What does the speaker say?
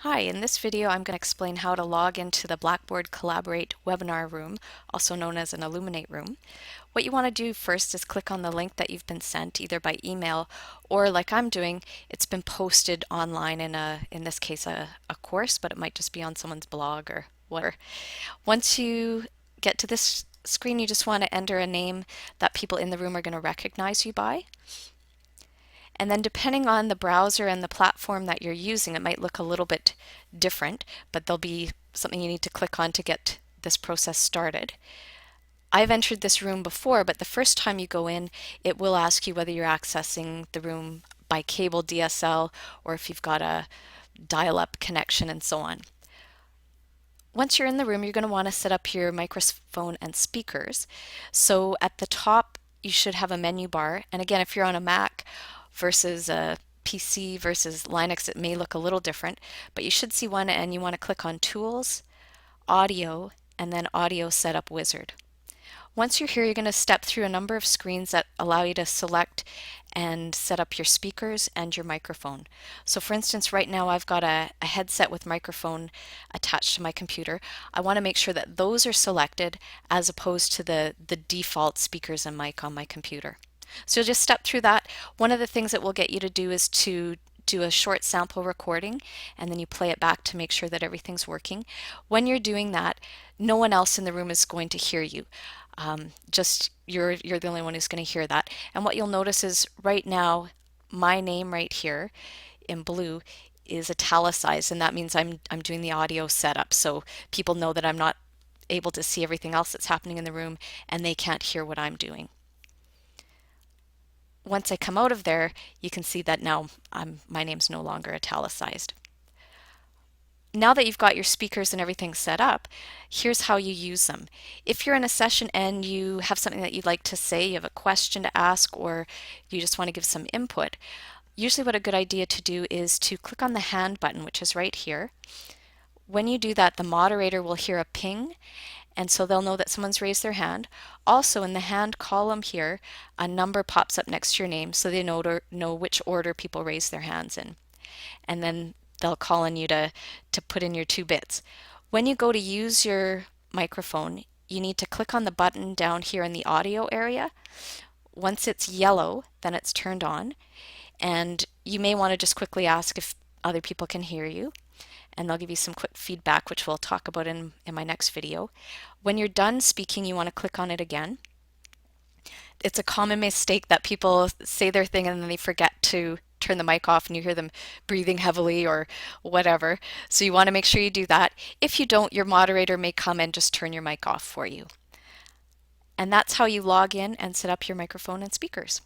Hi, in this video I'm going to explain how to log into the Blackboard Collaborate webinar room, also known as an Elluminate room. What you want to do first is click on the link that you've been sent either by email or like I'm doing, it's been posted online in this case a course, but it might just be on someone's blog or whatever. Once you get to this screen, you just want to enter a name that people in the room are going to recognize you by. And then depending on the browser and the platform that you're using, it might look a little bit different, but there'll be something you need to click on to get this process started. I've entered this room before, but the first time you go in, it will ask you whether you're accessing the room by cable DSL or if you've got a dial-up connection and so on. Once you're in the room, you're going to want to set up your microphone and speakers. So at the top, you should have a menu bar. And again, if you're on a Mac versus a PC versus Linux, it may look a little different, but you should see one and you want to click on Tools, Audio, and then Audio Setup Wizard. Once you're here, you're going to step through a number of screens that allow you to select and set up your speakers and your microphone. So for instance, right now I've got a headset with microphone attached to my computer. I want to make sure that those are selected as opposed to the default speakers and mic on my computer. So you'll just step through that. One of the things that we'll get you to do is to do a short sample recording and then you play it back to make sure that everything's working. When you're doing that, no one else in the room is going to hear you. Just you're the only one who's going to hear that. And what you'll notice is right now, my name right here in blue is italicized, and that means I'm doing the audio setup. So people know that I'm not able to see everything else that's happening in the room, and they can't hear what I'm doing. Once I come out of there, you can see that now my name's no longer italicized. Now that you've got your speakers and everything set up, here's how you use them. If you're in a session and you have something that you'd like to say, you have a question to ask, or you just want to give some input, usually what a good idea to do is to click on the hand button, which is right here. When you do that, the moderator will hear a ping, and so they'll know that someone's raised their hand. Also, in the hand column here, a number pops up next to your name, so they know which order people raise their hands in. And then they'll call on you to put in your 2 bits. When you go to use your microphone, you need to click on the button down here in the audio area. Once it's yellow, then it's turned on. And you may want to just quickly ask if other people can hear you. And they'll give you some quick feedback, which we'll talk about in my next video. When you're done speaking, you want to click on it again. It's a common mistake that people say their thing and then they forget to turn the mic off and you hear them breathing heavily or whatever. So you want to make sure you do that. If you don't, your moderator may come and just turn your mic off for you. And that's how you log in and set up your microphone and speakers.